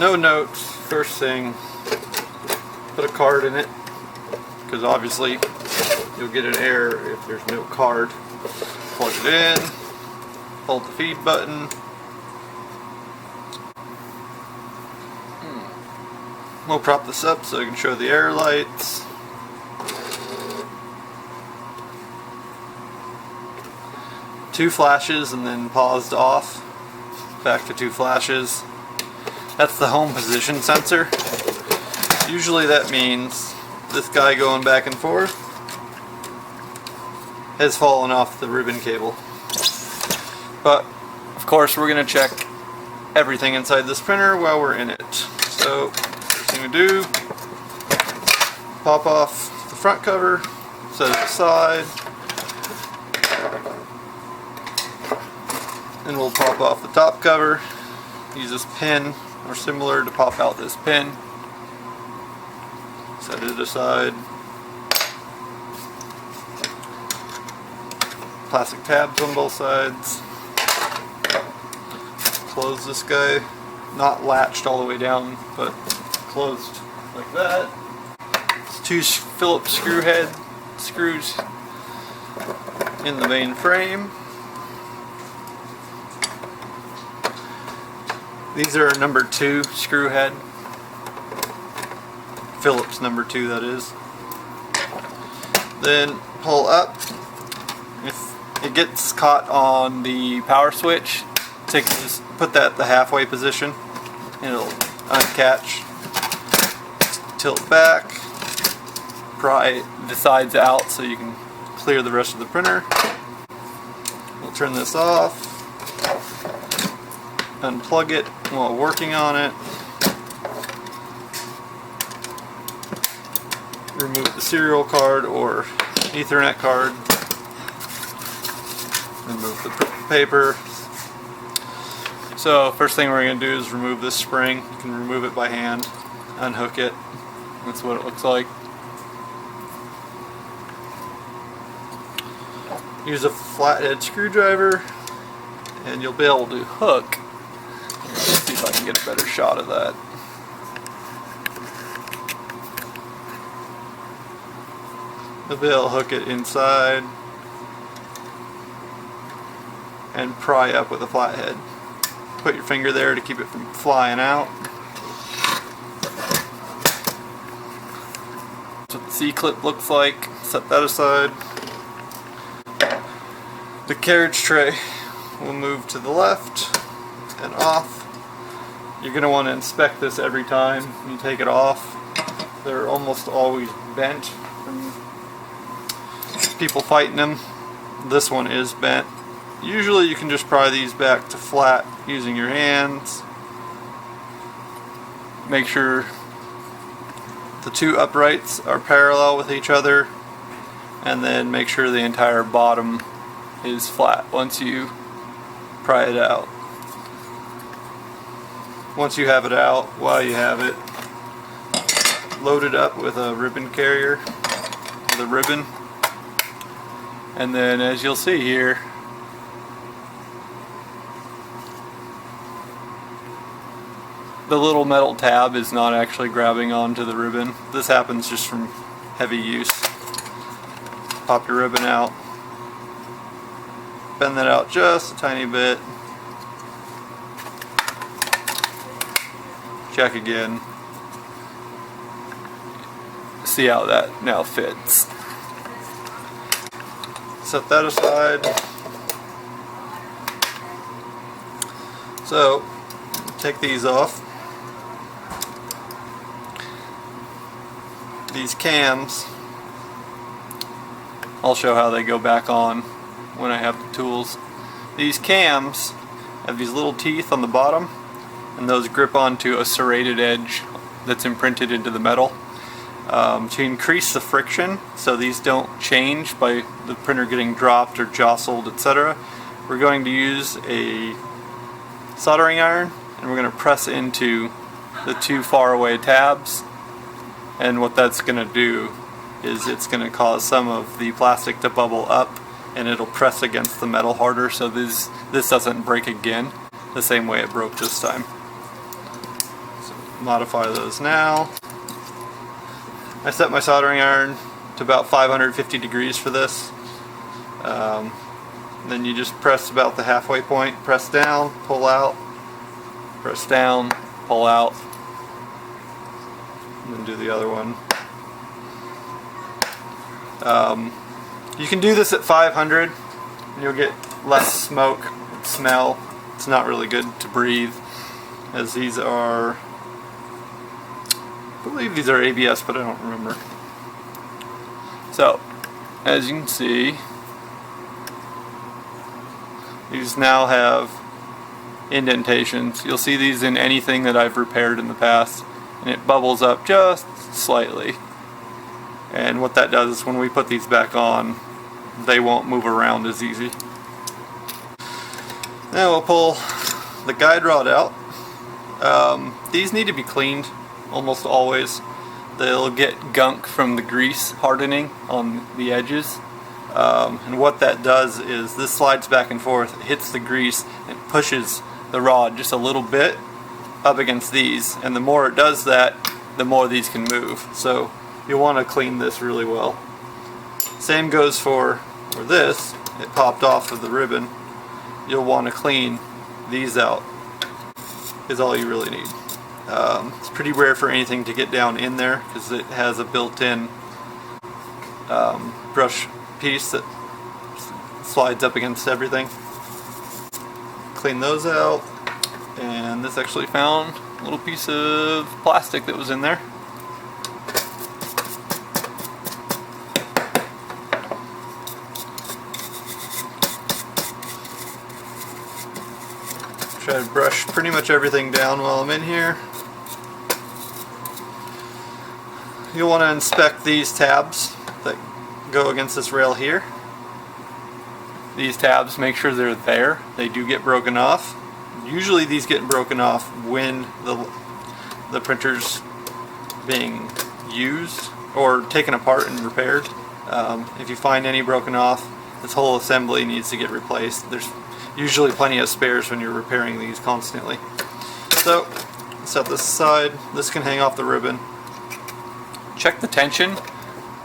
no notes. First thing, put a card in it, because obviously you'll get an error if there's no card. Plug it in, hold the feed button. We'll prop this up so I can show the air lights. Two flashes and then paused off. Back to two flashes. That's the home position sensor. Usually that means this guy going back and forth has fallen off the ribbon cable. But of course we're going to check everything inside this printer while we're in it. So first thing we do, pop off the front cover, set it aside, and we'll pop off the top cover. Use this pin or similar to pop out this pin. Set it aside. Plastic tabs on both sides. Close this guy. Not latched all the way down, but closed like that. It's two Phillips screws in the main frame. These are number 2 screw head. Phillips number 2, that is. Then pull up. If it gets caught on the power switch, just put that at the halfway position and it'll uncatch. Tilt back, pry the sides out so you can clear the rest of the printer. We'll turn this off. Unplug it while working on it. Remove the serial card or Ethernet card. Remove the paper. So first thing we're going to do is remove this spring. You can remove it by hand, unhook it. That's what it looks like. Use a flathead screwdriver and you'll be able to hook. Let's see if I can get a better shot of that. You'll be able to hook it inside and pry up with a flathead. Put your finger there to keep it from flying out. That's what the C-clip looks like. Set that aside. The carriage tray will move to the left and off. You're going to want to inspect this every time you take it off. They're almost always bent from people fighting them. This one is bent. Usually you can just pry these back to flat using your hands. Make sure the two uprights are parallel with each other, and then make sure the entire bottom is flat once you pry it out. Once you have it out, while you have it, load it up with a ribbon carrier, with a ribbon, and then as you'll see here, the little metal tab is not actually grabbing onto the ribbon. This happens just from heavy use. Pop your ribbon out, bend that out just a tiny bit. Check again. See how that now fits. Set that aside. So, take these off. These cams, I'll show how they go back on when I have the tools. These cams have these little teeth on the bottom, and those grip onto a serrated edge that's imprinted into the metal. To increase the friction so these don't change by the printer getting dropped or jostled, etc., we're going to use a soldering iron and we're going to press into the two faraway tabs, and what that's going to do is it's going to cause some of the plastic to bubble up and it'll press against the metal harder so this doesn't break again the same way it broke this time. So modify those now. I set my soldering iron to about 550 degrees for this. Then you just press about the halfway point, press down, pull out, press down, pull out, and then do the other one. You can do this at 500 and you'll get less smoke and smell. It's not really good to breathe, as these are, I believe these are ABS, but I don't remember. So, as you can see, these now have indentations. You'll see these in anything that I've repaired in the past, and it bubbles up just slightly. And what that does is when we put these back on, they won't move around as easy. Now we'll pull the guide rod out. These need to be cleaned almost always. They'll get gunk from the grease hardening on the edges. And what that does is this slides back and forth, hits the grease, and pushes the rod just a little bit up against these. And the more it does that, the more these can move. So you'll want to clean this really well. Same goes for this. It popped off of the ribbon. You'll want to clean these out, is all you really need. It's pretty rare for anything to get down in there because it has a built-in brush piece that slides up against everything. Clean those out, and this actually found a little piece of plastic that was in there. Try to brush pretty much everything down while I'm in here. You'll want to inspect these tabs that go against this rail here. These tabs, make sure they're there. They do get broken off. Usually these get broken off when the printer's being used or taken apart and repaired. If you find any broken off, this whole assembly needs to get replaced. There's usually plenty of spares when you're repairing these constantly. So, set this aside. This can hang off the ribbon. Check the tension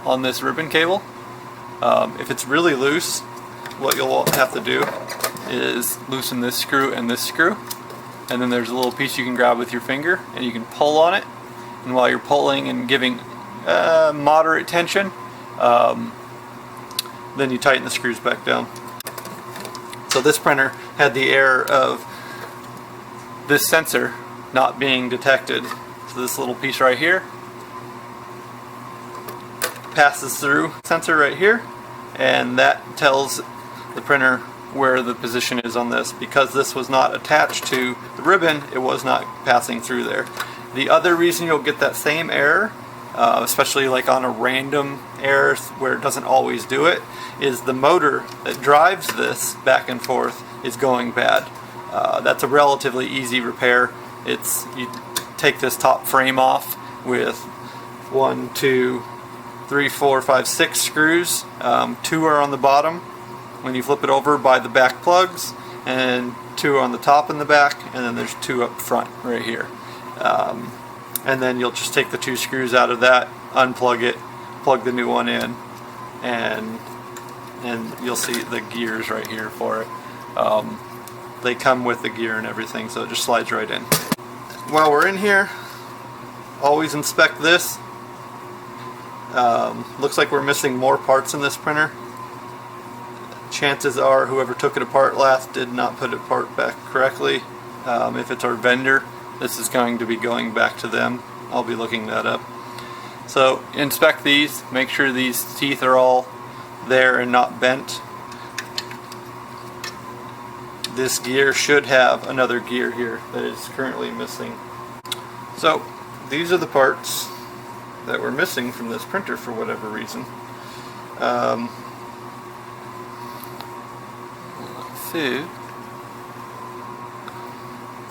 on this ribbon cable. If it's really loose, what you'll have to do is loosen this screw and this screw, and then there's a little piece you can grab with your finger and you can pull on it, and while you're pulling and giving moderate tension, then you tighten the screws back down. So this printer had the error of this sensor not being detected. So this little piece right here passes through sensor right here, and that tells the printer where the position is on this. Because this was not attached to the ribbon, it was not passing through there. The other reason you'll get that same error, especially like on a random error where it doesn't always do it, is the motor that drives this back and forth is going bad. That's a relatively easy repair. You take this top frame off with 1, 2, 3, 4, 5, 6 screws. 2 are on the bottom when you flip it over by the back plugs, and 2 are on the top and the back, and then there's 2 up front right here. And then you'll just take the 2 screws out of that, unplug it, plug the new one in, and you'll see the gears right here for it. They come with the gear and everything, so it just slides right in. While we're in here, always inspect this. Looks like we're missing more parts in this printer. Chances are whoever took it apart last did not put it apart back correctly. If it's our vendor, this is going to be going back to them. I'll be looking that up. So inspect these, make sure these teeth are all there and not bent. This gear should have another gear here that is currently missing. So these are the parts that were missing from this printer for whatever reason.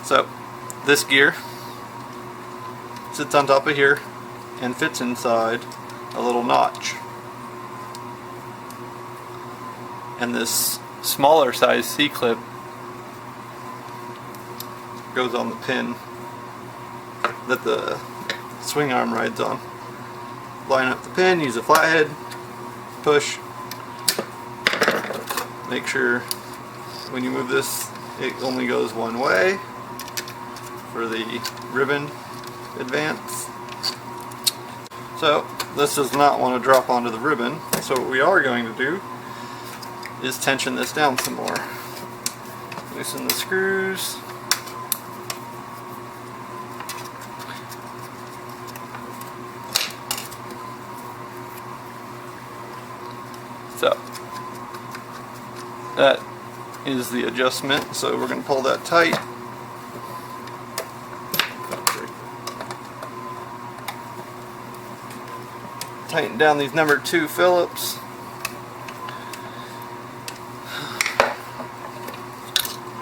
So this gear sits on top of here and fits inside a little notch. And this smaller size C-clip goes on the pin that the swing arm rides on. Line up the pin, use a flathead, push. Make sure when you move this, it only goes one way for the ribbon advance. So this does not want to drop onto the ribbon, so what we are going to do is tension this down some more. Loosen the screws. So that is the adjustment, so we're going to pull that tight. Tighten down these number 2 Phillips.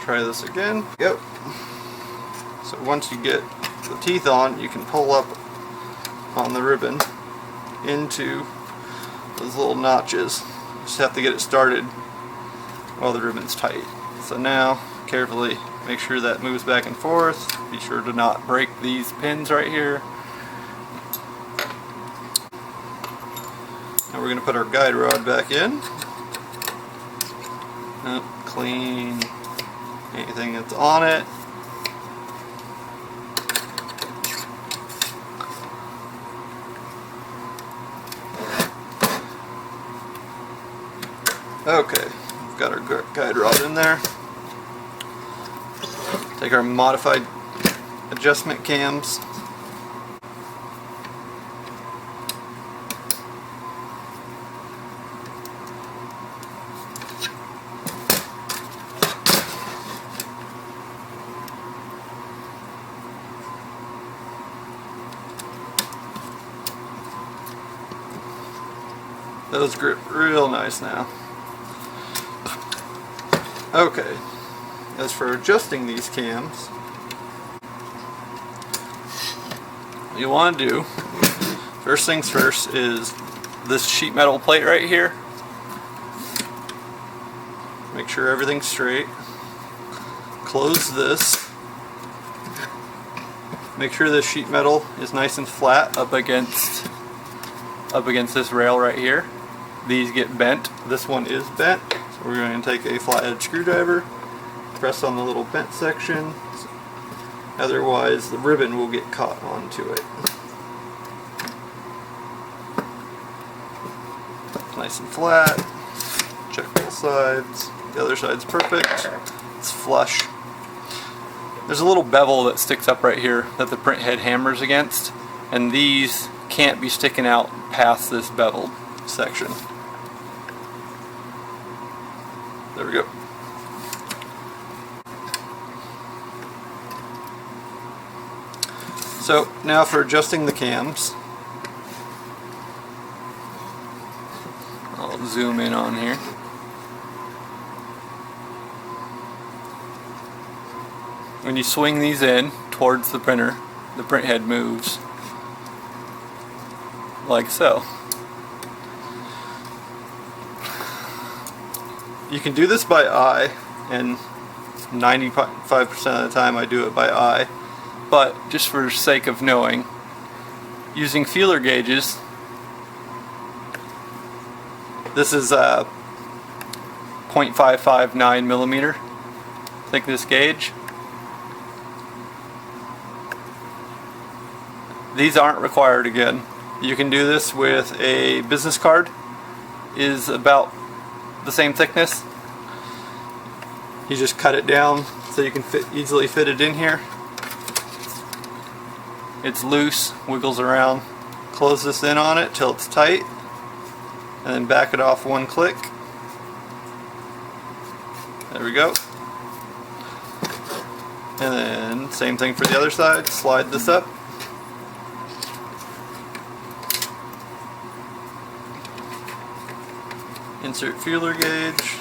Try this again. Yep. So once you get the teeth on, you can pull up on the ribbon into those little notches. Just have to get it started while the ribbon's tight. So now, carefully make sure that moves back and forth. Be sure to not break these pins right here. Now we're going to put our guide rod back in. Clean anything that's on it. Okay, we've got our guide rod in there. Take our modified adjustment cams. Those grip real nice now. Okay, as for adjusting these cams, what you want to do, first things first, is this sheet metal plate right here. Make sure everything's straight. Close this. Make sure the sheet metal is nice and flat up against this rail right here. These get bent. This one is bent. So we're going to take a flathead screwdriver, press on the little bent section, otherwise the ribbon will get caught onto it. Nice and flat. Check both sides. The other side's perfect. It's flush. There's a little bevel that sticks up right here that the print head hammers against, and these can't be sticking out past this beveled section. There we go. So now for adjusting the cams, I'll zoom in on here. When you swing these in towards the printer, the print head moves like so. You can do this by eye, and 95% of the time I do it by eye, but just for sake of knowing, using feeler gauges, this is a 0.559 millimeter thickness gauge. These aren't required again. You can do this with a business card, is about the same thickness. You just cut it down so you can easily fit it in here. It's loose, wiggles around. Close this in on it till it's tight, and then back it off one click. There we go. And then same thing for the other side. Slide this up. Insert feeler gauge.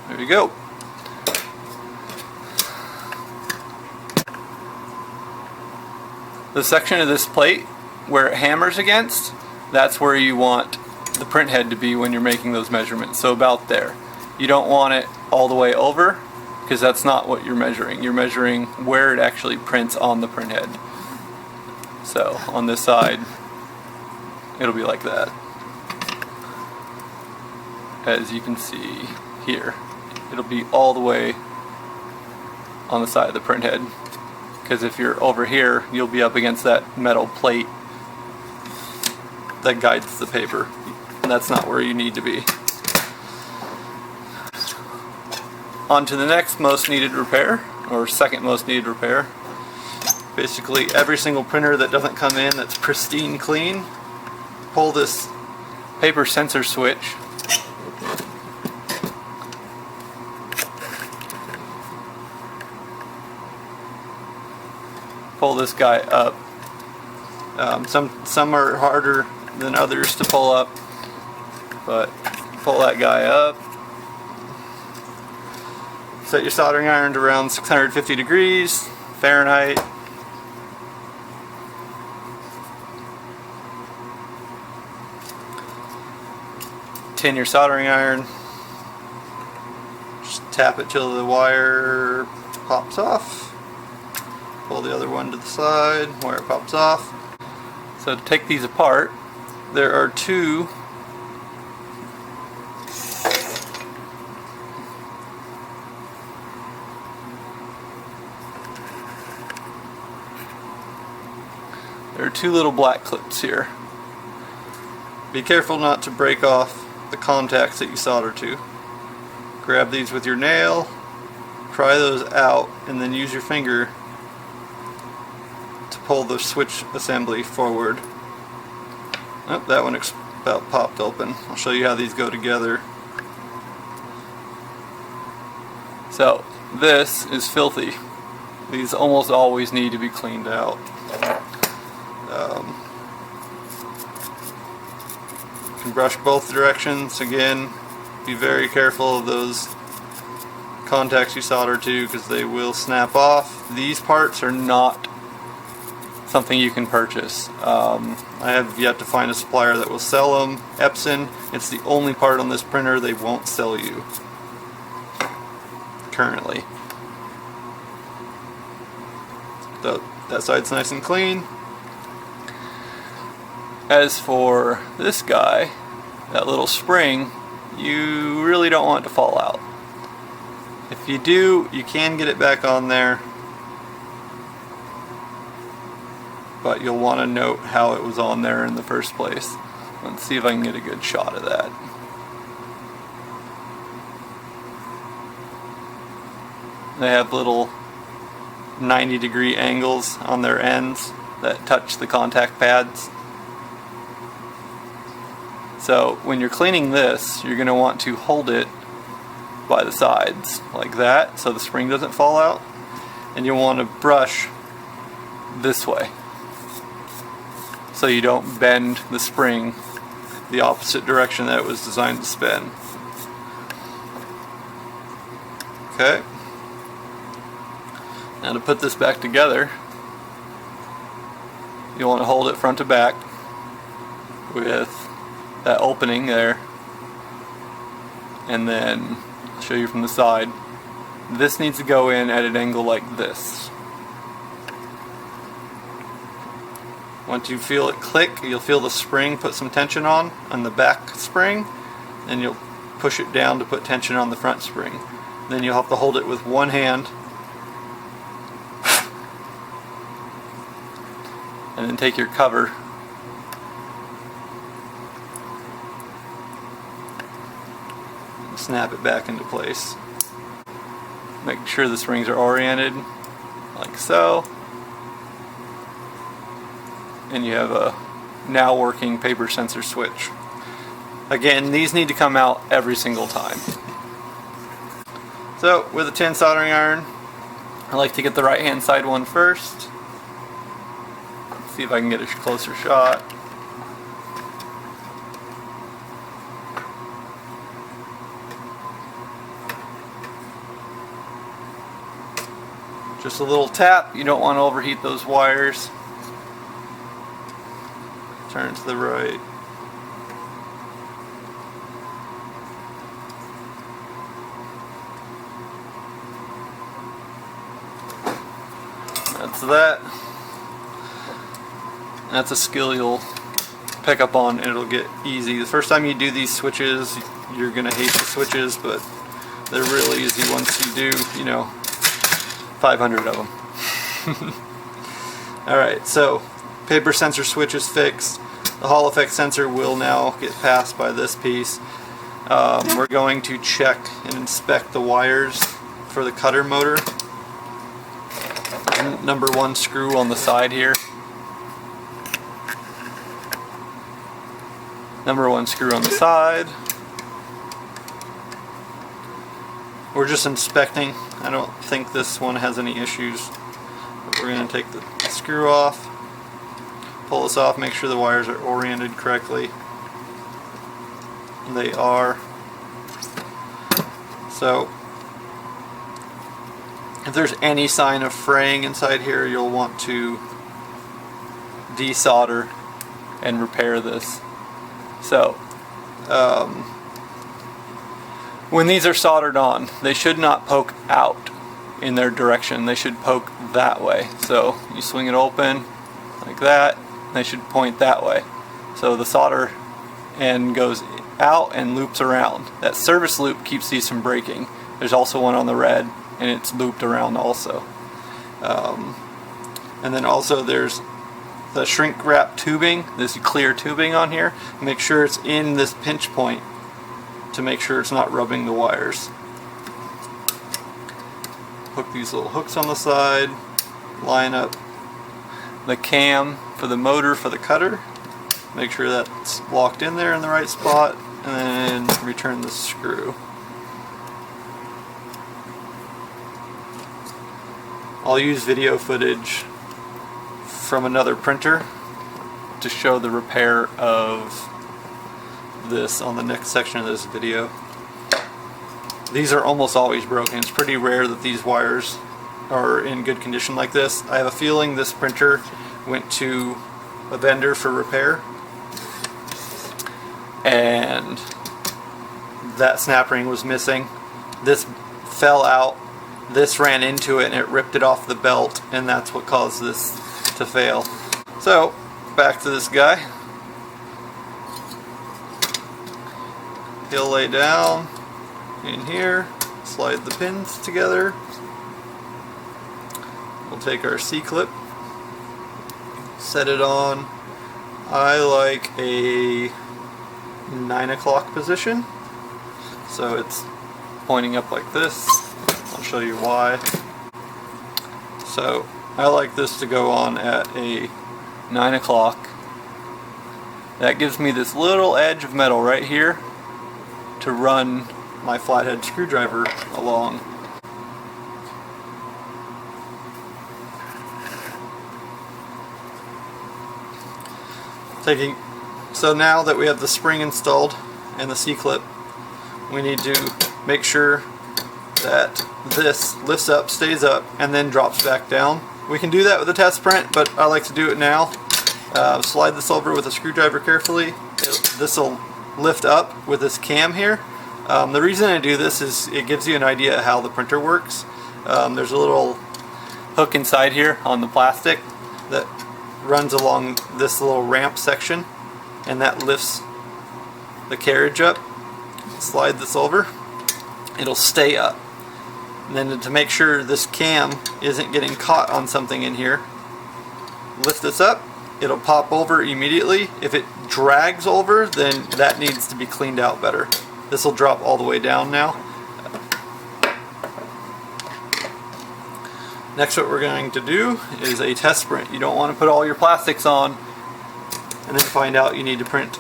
There you go. The section of this plate where it hammers against, that's where you want the print head to be when you're making those measurements. So about there. You don't want it all the way over, because that's not what you're measuring. You're measuring where it actually prints on the print head. So on this side, it'll be like that. As you can see here, it'll be all the way on the side of the print head. Because if you're over here, you'll be up against that metal plate that guides the paper. And that's not where you need to be. On to the next most needed repair, or second most needed repair. Basically every single printer that doesn't come in that's pristine clean, pull this paper sensor switch. Pull this guy up. Some are harder than others to pull up, but pull that guy up. Set your soldering iron to around 650 degrees Fahrenheit. Tin your soldering iron. Just tap it till the wire pops off. Pull the other one to the side, wire pops off. So to take these apart, there are two little black clips here. Be careful not to break off the contacts that you solder to. Grab these with your nail, pry those out, and then use your finger to pull the switch assembly forward. Oh, that one about popped open. I'll show you how these go together. So this is filthy. These almost always need to be cleaned out. You can brush both directions. Again, be very careful of those contacts you solder to, because they will snap off. These parts are not something you can purchase. I have yet to find a supplier that will sell them. Epson, it's the only part on this printer they won't sell you currently. So that side's nice and clean. As for this guy, that little spring, you really don't want it to fall out. If you do, you can get it back on there, but you'll want to note how it was on there in the first place. Let's see if I can get a good shot of that. They have little 90-degree angles on their ends that touch the contact pads. So when you're cleaning this, you're going to want to hold it by the sides like that so the spring doesn't fall out, and you'll want to brush this way so you don't bend the spring the opposite direction that it was designed to spin. Okay. Now to put this back together, you want to hold it front to back with that opening there, and then I'll show you from the side. This needs to go in at an angle like this. Once you feel it click, you'll feel the spring put some tension on the back spring, and you'll push it down to put tension on the front spring. Then you'll have to hold it with one hand, and then take your cover and snap it back into place. Make sure the springs are oriented like so, and you have a now working paper sensor switch. Again, these need to come out every single time. So with a tin soldering iron, I like to get the right hand side one first. Let's see if I can get a closer shot. Just a little tap, you don't want to overheat those wires. Turn to the right. That's that. That's a skill you'll pick up on and it'll get easy. The first time you do these switches, you're gonna hate the switches, but they're really easy once you do, 500 of them. Alright, so paper sensor switch is fixed. The Hall effect sensor will now get passed by this piece. We're going to check and inspect the wires for the cutter motor. Number 1 screw on the side here. Number 1 screw on the side. We're just inspecting. I don't think this one has any issues. But we're going to take the screw off, pull this off, make sure the wires are oriented correctly. They are. So if there's any sign of fraying inside here, you'll want to desolder and repair this. So when these are soldered on, they should not poke out in their direction. They should poke that way. So you swing it open like that, they should point that way. So the solder end goes out and loops around. That service loop keeps these from breaking. There's also one on the red and it's looped around also. And then also there's the shrink wrap tubing, this clear tubing on here. Make sure it's in this pinch point to make sure it's not rubbing the wires. Hook these little hooks on the side, line up the cam for the motor for the cutter, make sure that's locked in there in the right spot, and then return the screw. I'll use video footage from another printer to show the repair of this on the next section of this video. These are almost always broken. It's pretty rare that these wires are in good condition like this. I have a feeling this printer went to a vendor for repair and that snap ring was missing. This fell out, this ran into it and it ripped it off the belt, and that's what caused this to fail. So back to this guy. He'll lay down in here, slide the pins together. We'll take our C-clip, set it on. I like a 9 o'clock position, so it's pointing up like this. I'll show you why. So I like this to go on at a 9 o'clock. That gives me this little edge of metal right here to run my flathead screwdriver along. So now that we have the spring installed and the C-clip, we need to make sure that this lifts up, stays up, and then drops back down. We can do that with a test print, but I like to do it now. Slide this over with a screwdriver carefully. This will lift up with this cam here. The reason I do this is it gives you an idea of how the printer works. There's a little hook inside here on the plastic that runs along this little ramp section, and that lifts the carriage up. Slide this over, it'll stay up. And then to make sure this cam isn't getting caught on something in here, lift this up, it'll pop over immediately. If it drags over, then that needs to be cleaned out better. This will drop all the way down now. Next, what we're going to do is a test print. You don't want to put all your plastics on and then find out you need to print,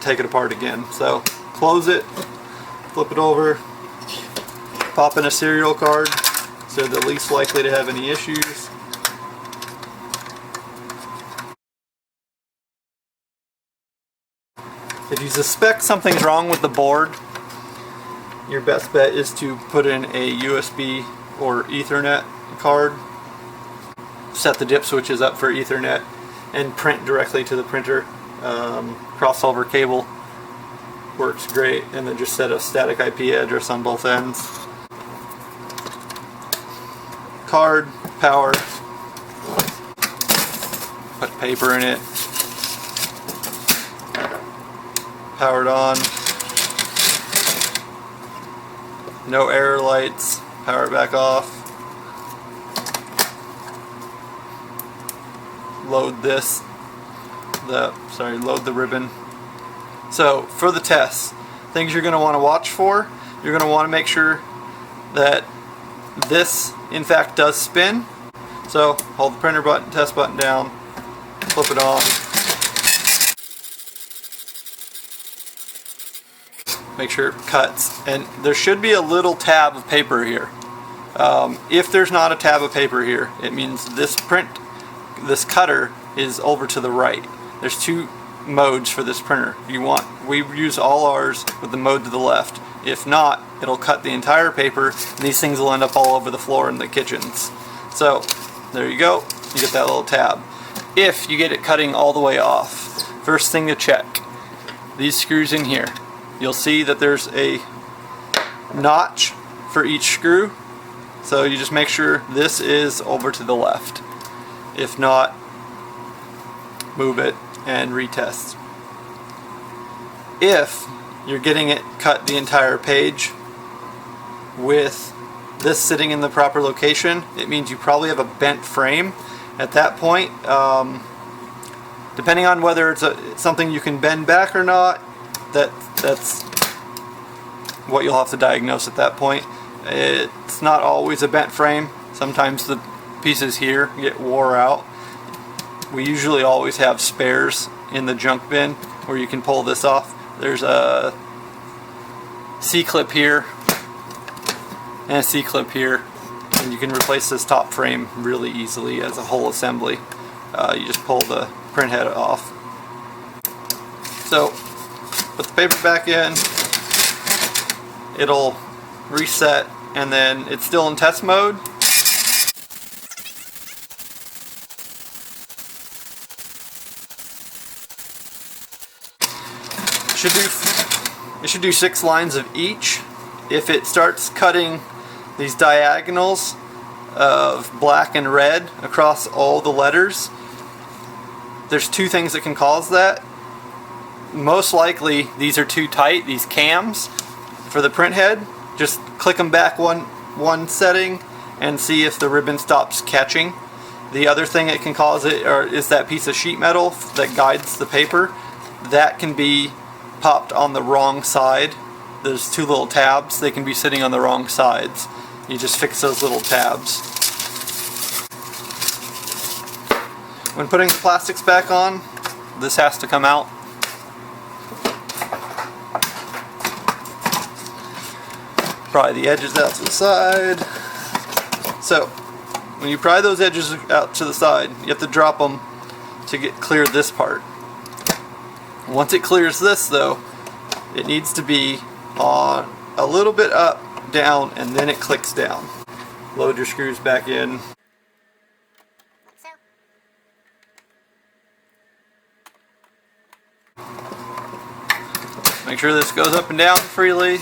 take it apart again. So close it, flip it over, pop in a serial card so they're the least likely to have any issues. If you suspect something's wrong with the board, your best bet is to put in a USB or Ethernet card, set the dip switches up for Ethernet, and print directly to the printer. Crossover cable works great, and then just set a static IP address on both ends. Card, power. Put paper in it. Powered on. No error lights. Power it back off. Load this. Load the ribbon. So for the tests, things you're going to want to watch for, you're going to want to make sure that this in fact does spin. So hold the printer button, test button down, flip it on. Make sure it cuts, and there should be a little tab of paper here. If there's not a tab of paper here, it means this cutter is over to the right. There's two modes for this printer. We use all ours with the mode to the left. If not, it'll cut the entire paper, and these things will end up all over the floor in the kitchens. So there you go, you get that little tab. If you get it cutting all the way off, first thing to check, these screws in here. You'll see that there's a notch for each screw, so you just make sure this is over to the left. If not, move it and retest. If you're getting it cut the entire page with this sitting in the proper location, it means you probably have a bent frame. At that point, depending on whether it's something you can bend back or not, that's what you'll have to diagnose at that point. It's not always a bent frame. Sometimes the pieces here get wore out. We usually always have spares in the junk bin where you can pull this off. There's a C-clip here and a C-clip here, and you can replace this top frame really easily as a whole assembly. You just pull the print head off. So put the paper back in, it'll reset, and then it's still in test mode. It should do 6 lines of each. If it starts cutting these diagonals of black and red across all the letters, there's 2 things that can cause that. Most likely these are too tight, these cams for the print head. Just click them back one setting and see if the ribbon stops catching. The other thing that can cause it is that piece of sheet metal that guides the paper. That can be popped on the wrong side. There's 2 little tabs, they can be sitting on the wrong sides. You just fix those little tabs. When putting the plastics back on, this has to come out. Pry the edges out to the side. So when you pry those edges out to the side, you have to drop them to clear this part. Once it clears this though, it needs to be on a little bit up, down, and then it clicks down. Load your screws back in. Make sure this goes up and down freely.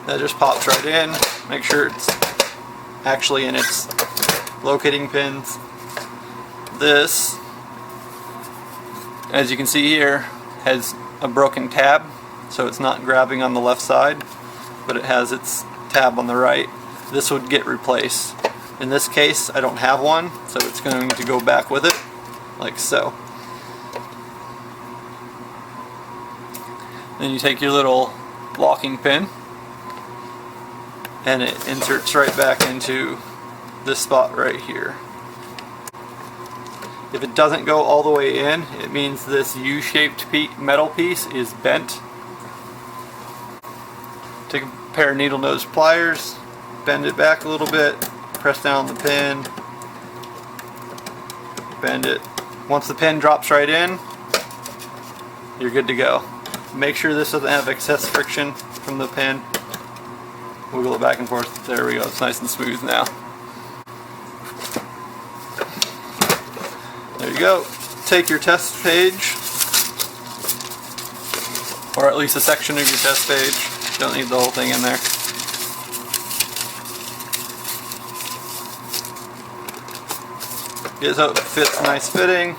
That just pops right in. Make sure it's actually in its locating pins. This, as you can see here, has a broken tab, so it's not grabbing on the left side, but it has its tab on the right. This would get replaced. In this case, I don't have one, so it's going to go back with it, like so. Then you take your little locking pin, and it inserts right back into this spot right here. If it doesn't go all the way in, it means this U-shaped metal piece is bent. Take a pair of needle nose pliers, bend it back a little bit, press down the pin, bend it. Once the pin drops right in, you're good to go. Make sure this doesn't have excess friction from the pin. Wiggle it back and forth. There we go. It's nice and smooth now. There you go. Take your test page, or at least a section of your test page. Don't need the whole thing in there. Get so it fits nice fitting,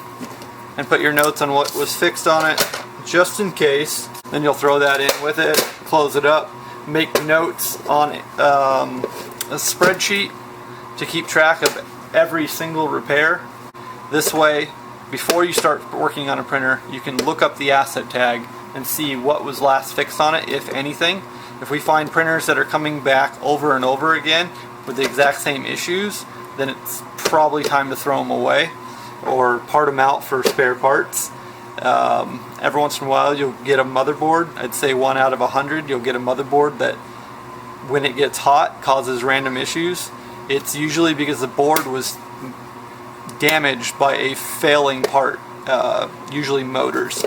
and put your notes on what was fixed on it, just in case. Then you'll throw that in with it, close it up, make notes on a spreadsheet to keep track of every single repair. This way, before you start working on a printer, you can look up the asset tag and see what was last fixed on it, if anything. If we find printers that are coming back over and over again with the exact same issues, then it's probably time to throw them away or part them out for spare parts. Every once in a while you'll get a motherboard. I'd say 1 out of 100 you'll get a motherboard that when it gets hot causes random issues. It's usually because the board was damaged by a failing part, usually motors.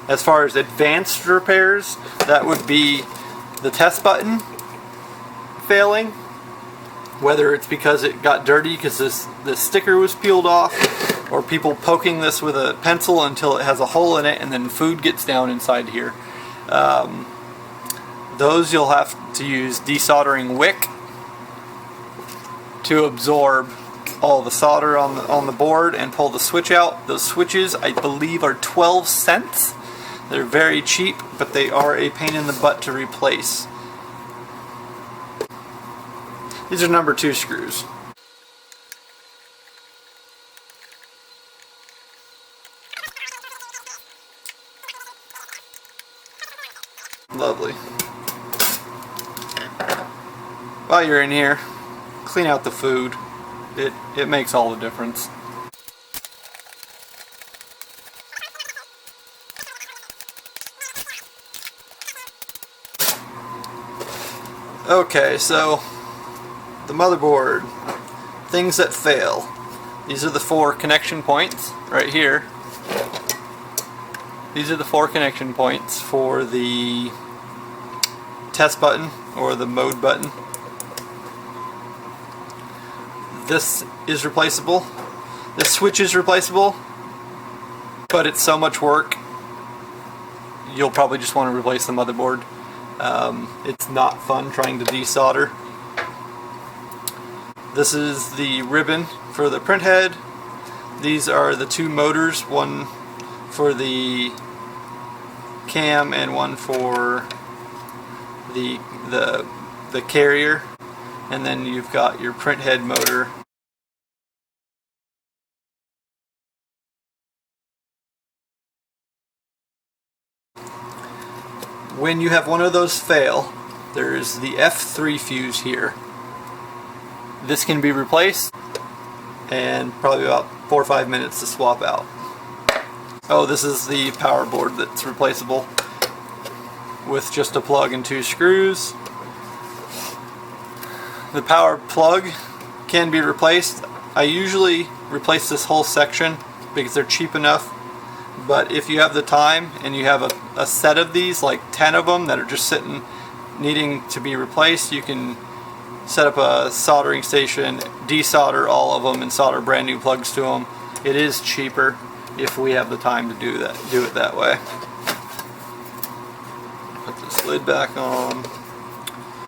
As far as advanced repairs, that would be the test button failing, whether it's because it got dirty because the sticker was peeled off, or people poking this with a pencil until it has a hole in it and then food gets down inside here. Those you'll have to use desoldering wick to absorb all the solder on the board and pull the switch out. Those switches, I believe, are 12 cents. They're very cheap, but they are a pain in the butt to replace. These are number 2 screws. Lovely. While you're in here, clean out the food. It makes all the difference. Okay, so the motherboard, things that fail. These are the 4 connection points right here. These are the 4 connection points for the test button or the mode button. This is replaceable. This switch is replaceable, but it's so much work, you'll probably just want to replace the motherboard. It's not fun trying to desolder. This is the ribbon for the print head. These are the 2 motors, one for the cam and one for the carrier. And then you've got your print head motor. When you have one of those fail, there's the F3 fuse here. This can be replaced, and probably about 4 or 5 minutes to swap out. Oh, this is the power board that's replaceable with just a plug and 2 screws. The power plug can be replaced. I usually replace this whole section because they're cheap enough, but if you have the time and you have a set of these, like 10 of them that are just sitting needing to be replaced, you can set up a soldering station, desolder all of them and solder brand new plugs to them. It is cheaper if we have the time to do it that way. Put this lid back on.